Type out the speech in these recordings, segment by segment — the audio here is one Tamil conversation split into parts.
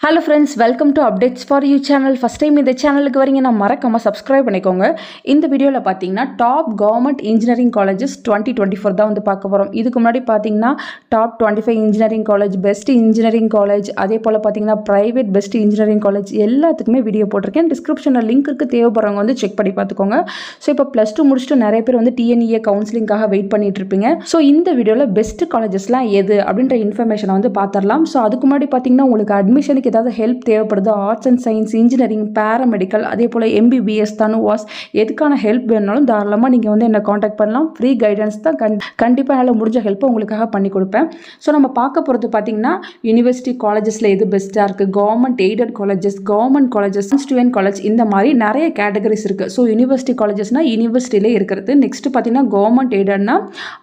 Hello friends, welcome to updates for you channel. First time இந்த சேனலுக்கு வரீங்க, நான் மறக்காமல் சப்ஸ்கிரைப் பண்ணிக்கோங்க. இந்த வீடியோவில் பார்த்தீங்கன்னா டாப் கவர்மெண்ட் இன்ஜினியரிங் காலேஜஸ் 2024 தான் வந்து பார்க்க போகிறோம். இதுக்கு முன்னாடி பார்த்தீங்கன்னா top 25 engineering college, best engineering college, அதே போல் பார்த்தீங்கன்னா ப்ரைவேட் பெஸ்ட் இன்ஜினியரிங் காலேஜ் எல்லாத்துக்குமே வீடியோ போட்டிருக்கேன். டிஸ்கிரிப்ஷனில் லிங்க் இருக்குது, தேவைப்படுறவங்க வந்து செக் பண்ணி பார்த்துக்கோங்க. ஸோ இப்போ +2 முடிச்சுட்டு நிறைய பேர் வந்து டிஎன்இஏ கவுன்சிலிங்காக வெயிட் பண்ணிட்டு இருப்பீங்க. ஸோ இந்த வீடியோவில் பெஸ்ட் காலேஜஸ்லாம் எது அப்படின்ற இன்ஃபர்மேஷனை வந்து பார்த்துடலாம். ஸோ அதுக்கு முன்னாடி பார்த்தீங்கன்னா உங்களுக்கு அட்மிஷனுக்கு ஏதாவது ஹெல்ப் தேவைப்படுது, arts and science, engineering, paramedical, அதே போல் எம்பிபிஎஸ், தனுவாஸ், எதுக்கான ஹெல்ப் வேணுனாலும் தாராளமாக நீங்கள் வந்து என்னை காண்டாக்ட் பண்ணலாம். ஃப்ரீ கைடன்ஸ் தான், கண்டிப்பாக என்னால் முடிஞ்ச ஹெல்ப்பை உங்களுக்காக பண்ணி கொடுப்பேன். ஸோ நம்ம பார்க்க போகிறது பார்த்தீங்கன்னா யூனிவர்சிட்டி காலேஜஸில் எது பெஸ்ட்டாக இருக்குது, government aided colleges, government colleges, student college, இந்த மாதிரி நிறைய கேட்டகரிஸ் இருக்குது. ஸோ யூனிவர்சிட்டி காலேஜஸ்னால் யூனிவர்சிட்டியிலே இருக்கிறது. நெக்ஸ்ட்டு பார்த்தீங்கன்னா கவர்மெண்ட் எய்டட்னா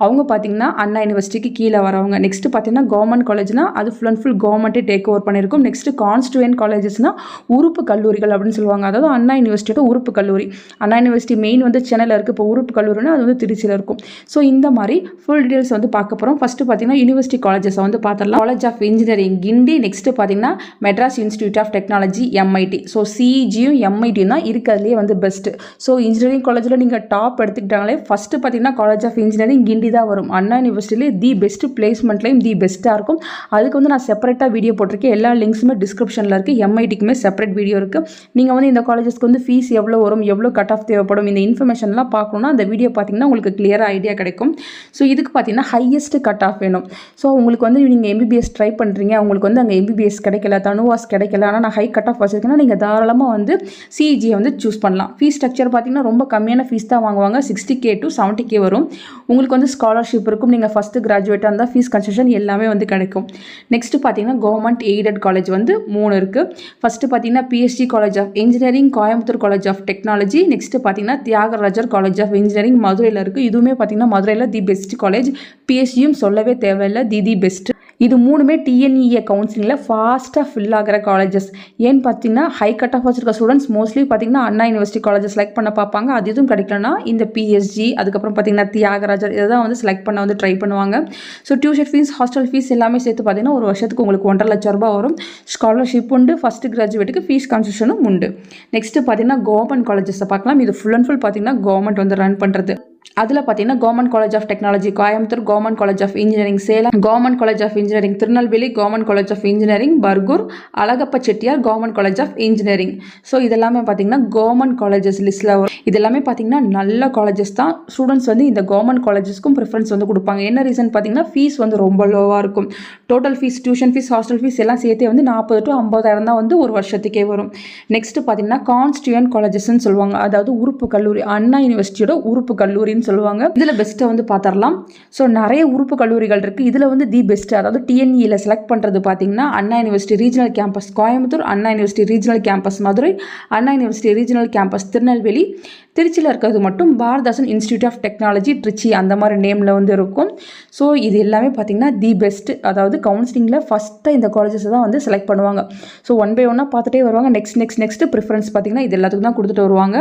அவங்க பார்த்தீங்கன்னா அண்ணா யூனிவர்சிட்டிக்கு கீழே வரவங்க. நெக்ஸ்ட்டு பார்த்தீங்கன்னா கவர்மெண்ட் காலேஜ்னா அது ஃபுல் அண்ட் ஃபுல் கவர்மெண்ட்டே டேக் ஓவர் பண்ணியிருக்கும். நெக்ஸ்ட்டு கான்ஸ்டியூயன்ட் காலேஜஸ்னா உறுப்பு கல்லூரிகள் அப்படின்னு சொல்லுவாங்க. அதாவது அண்ணா யூனிவர்சிட்டியோட உறுப்பு கல்லூரி. அண்ணா யூனிவர்சிட்டி மெயின் வந்து சென்னையில் இருக்குது, இப்போ உறுப்பு கல்லூரினா அது வந்து திருச்சியில் இருக்கும். ஸோ இந்த மாதிரி ஃபுல் டீடைல்ஸ் வந்து பார்க்க போகிறோம். ஃபஸ்ட்டு பார்த்தீங்கன்னா யூனிவர்சிட்டி காலேஜஸை வந்து பார்த்துடலாம். College of engineering Guindy, next பார்த்தீங்கன்னா Madras institute of technology MIT. So சிஜியும் எம்ஐடியும் தான் இருக்கிறதுலேயே வந்து பெஸ்ட்டு. ஸோ இன்ஜினியரிங் காலேஜில் நீங்கள் டாப் எடுத்துக்கிட்டாங்களே ஃபஸ்ட்டு பார்த்தீங்கன்னா காலேஜ் ஆஃப் இன்ஜினியரிங் கிண்டி தான் வரும். அண்ணா யூனிவர்சிட்டியிலே தி பெஸ்ட் பிளேஸ்மெண்ட்லேயும் தி பெஸ்ட்டாக இருக்கும். அதுக்கு வந்து நான் செப்பரேட்டாக வீடியோ போட்டிருக்கேன். எல்லா லிங்க்ஸுமே டிஸ்கிரிப்ஷனில் இருக்குது. எம்ஐடிக்குமே செப்பரேட் வீடியோ இருக்குது. நீங்கள் வந்து இந்த காலேஜஸ்க்கு வந்து ஃபீஸ் எவ்வளோ வரும், எவ்வளோ கட் ஆஃப் தேவைப்படும், இந்த இன்ஃபர்மேஷன்லாம் பார்க்கணுன்னா அந்த வீடியோ பார்த்தீங்கன்னா உங்களுக்கு கிளியராக ஐடியா கிடைக்கும். ஸோ இதுக்கு பார்த்தீங்கன்னா ஹையஸ்ட் கட் ஆஃப் வேணும். ஸோ உங்களுக்கு வந்து நீங்கள் எம்பிபிஎஸ் ட்ரை பண்ணுறீங்க, உங்களுக்கு வந்து அங்கே எம்பிபிஎஸ் கிடைக்கல, தனுவாஸ் கிடைக்கல, ஆனால் நான் ஹை கட் ஆஃப் வச்சுருக்கேன்னா நீங்கள் தாராளமாக வந்து சிஜியை வந்து சூஸ் பண்ணலாம். ஃபீஸ் ஸ்ட்ரக்சர் பார்த்தீங்கன்னா ரொம்ப கம்மியான ஃபீஸ் தான் வாங்குவாங்க. 60K to 70K வரும். உங்களுக்கு வந்து ஸ்காலர்ஷிப் இருக்கும். நீங்கள் ஃபஸ்ட்டு கிராஜுவேட்டாக இருந்தால் ஃபீஸ் கன்செஷன் எல்லாமே வந்து கிடைக்கும். நெக்ஸ்ட்டு பார்த்தீங்கன்னா கவர்மெண்ட் எய்டட் காலேஜ் வந்து 3 இருக்குது. ஃபஸ்ட்டு பார்த்தீங்கன்னா PSG college of engineering, Coimbatore college of technology, next பார்த்தீங்கன்னா தியாகராஜர் காலேஜ் ஆஃப் இன்ஜினியரிங் மதுரையில் இருக்குது. இதுவுமே பார்த்தீங்கன்னா மதுரையில் தி பெஸ்ட் காலேஜ். பிஎஸ்ஜியும் சொல்லவே தேவையில்லை, தி பெஸ்ட். இது 3மே டிஎன்இஏ கவுன்சிலிங்கில் ஃபாஸ்ட்டாக ஃபில் ஆகிற காலேஜஸ். ஏன்னு பார்த்தீங்கன்னா ஹை கட் ஆஃப் வச்சிருக்க ஸ்டூடெண்ட்ஸ் மோஸ்ட்லி பார்த்தீங்கன்னா அண்ணா யூனிவர்சிட்டி காலேஜஸ் செலக்ட் பண்ண பார்ப்பாங்க. அது எதுவும் கிடைக்கலன்னா இந்த பிஎஸ்ஜி, அதுக்கப்புறம் பார்த்தீங்கன்னா தியாகராஜர், இதை தான் வந்து செலக்ட் பண்ண வந்து ட்ரை பண்ணுவாங்க. So tuition fees, hostel fees எல்லாமே சேர்த்து பார்த்தீங்கன்னா ஒரு வருஷத்துக்கு உங்களுக்கு 1.5 லட்சம் ரூபாய் வரும். ஸ்காலர்ஷிப் உண்டு, ஃபஸ்ட்டு கிராஜுவேட்டுக்கு ஃபீஸ் கன்செஷனும் உண்டு. நெக்ஸ்ட்டு பார்த்தீங்கன்னா கவர்மெண்ட் காலேஜஸை பார்க்கலாம். இது ஃபுல் அண்ட் ஃபுல் பார்த்தீங்கன்னா கவர்மெண்ட் வந்து ரன் பண்ணுறது. அதில் பார்த்தீங்கன்னா government college of technology Coimbatore, government college of engineering Salem, government college of engineering Tirunelveli, government college of engineering Bargur, Alagappa Chettiar, government college of engineering. So இதெல்லாமே பார்த்தீங்கன்னா கவர்மெண்ட் காலேஜஸ் லிஸ்ட்டில் வரும். இதெல்லாமே பார்த்தீங்கன்னா நல்ல காலேஜஸ் தான். ஸ்டூடெண்ட்ஸ் வந்து இந்த கவர்மெண்ட் காலேஜஸ்க்கும் ப்ரிஃபரன்ஸ் வந்து கொடுப்பாங்க. என்ன ரீசன் பார்த்தீங்கன்னா ஃபீஸ் வந்து ரொம்ப லோவாக இருக்கும். Total fees, tuition fees, hostel fees எல்லாம் சேர்த்தே வந்து 40,000 to 50,000 தான் வந்து ஒரு வருஷத்துக்கே வரும். நெக்ஸ்ட் பார்த்தீங்கன்னா கான்ஸ்டியூயன்ட் காலேஜஸ்ன்னு சொல்லுவாங்க. அதாவது உறுப்பு கல்லூரி, அண்ணா யூனிவர்சிட்டியோட உறுப்பு கல்லூரின்னு சொல்லுவாங்க. இதில் பெஸ்ட்டை வந்து பார்த்துடலாம். ஸோ நிறைய உறுப்பு கல்லூரிகள் இருக்குது. இதில் வந்து தி பெஸ்ட், அதாவது டிஎன்இயில் செலக்ட் பண்ணுறது பார்த்தீங்கன்னா அண்ணா யூனிவர்சிட்டி ரீஜனல் கேம்பஸ் கோயம்புத்தூர், அண்ணா யூனிவர்சிட்டி ரீஜனல் கேம்பஸ் மதுரை, அண்ணா யூனிவர்சிட்டி ரீஜனல் கேம்பஸ் திருநெல்வேலி, திருச்சியில் இருக்கிறது மட்டும் Bharathidasan institute of technology Trichy, அந்த மாதிரி நேமில் வந்து இருக்கும். ஸோ இது எல்லாமே பார்த்தீங்கன்னா தி பெஸ்ட். அதாவது கவுன்சிலிங்கில் ஃபஸ்ட்டாக இந்த காலேஜஸ் தான் வந்து செலக்ட் பண்ணுவாங்க. ஸோ 1 by 1 பார்த்துட்டே வருவாங்க. நெக்ஸ்ட் ப்ரிஃபரன்ஸ் பார்த்தீங்கன்னா இது எல்லாத்துக்கும் தான் கொடுத்துட்டு வருவாங்க.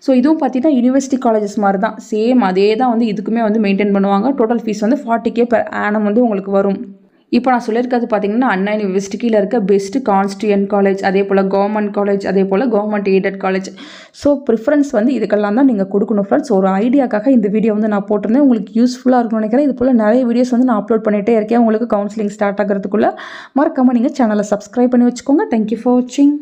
ஸோ இதுவும் பார்த்தீங்கன்னா யூனிவர்சிட்டி காலேஜஸ் மாதிரி தான், சேம் அதே தான் வந்து இதுக்குமே வந்து மெயின்டைன் பண்ணுவாங்க. டோட்டல் ஃபீஸ் வந்து 40K per annum வந்து உங்களுக்கு வரும். இப்போ நான் சொல்லியிருக்கிறது பார்த்தீங்கன்னா அண்ணா யூனிவர்சிட்டியில் இருக்க பெஸ்ட் கான்ஸ்டியூயன்ட் காலேஜ், அதே போல் கவர்மெண்ட் காலேஜ், அதே போல் government aided college. So preference வந்து இதுக்கெல்லாம் தான் நீங்கள் கொடுக்கணும் ஃப்ரெண்ட்ஸ். ஒரு ஐடியாக்காக இந்த வீடியோ வந்து நான் போட்டிருந்தேன். உங்களுக்கு யூஸ்ஃபுல்லாக இருக்கும்னு நினைக்கிறேன். இது போல் நிறைய வீடியோஸ் வந்து நான் அப்லோட் பண்ணிகிட்டே இருக்கேன். உங்களுக்கு கவுன்சிலிங் ஸ்டார்ட் ஆகிறதுக்குள்ளே மறக்காமல் நீங்கள் சேனலை சப்ஸ்கிரைப் பண்ணி வச்சுக்கோங்க. தேங்க்யூ ஃபார் வாட்சிங்.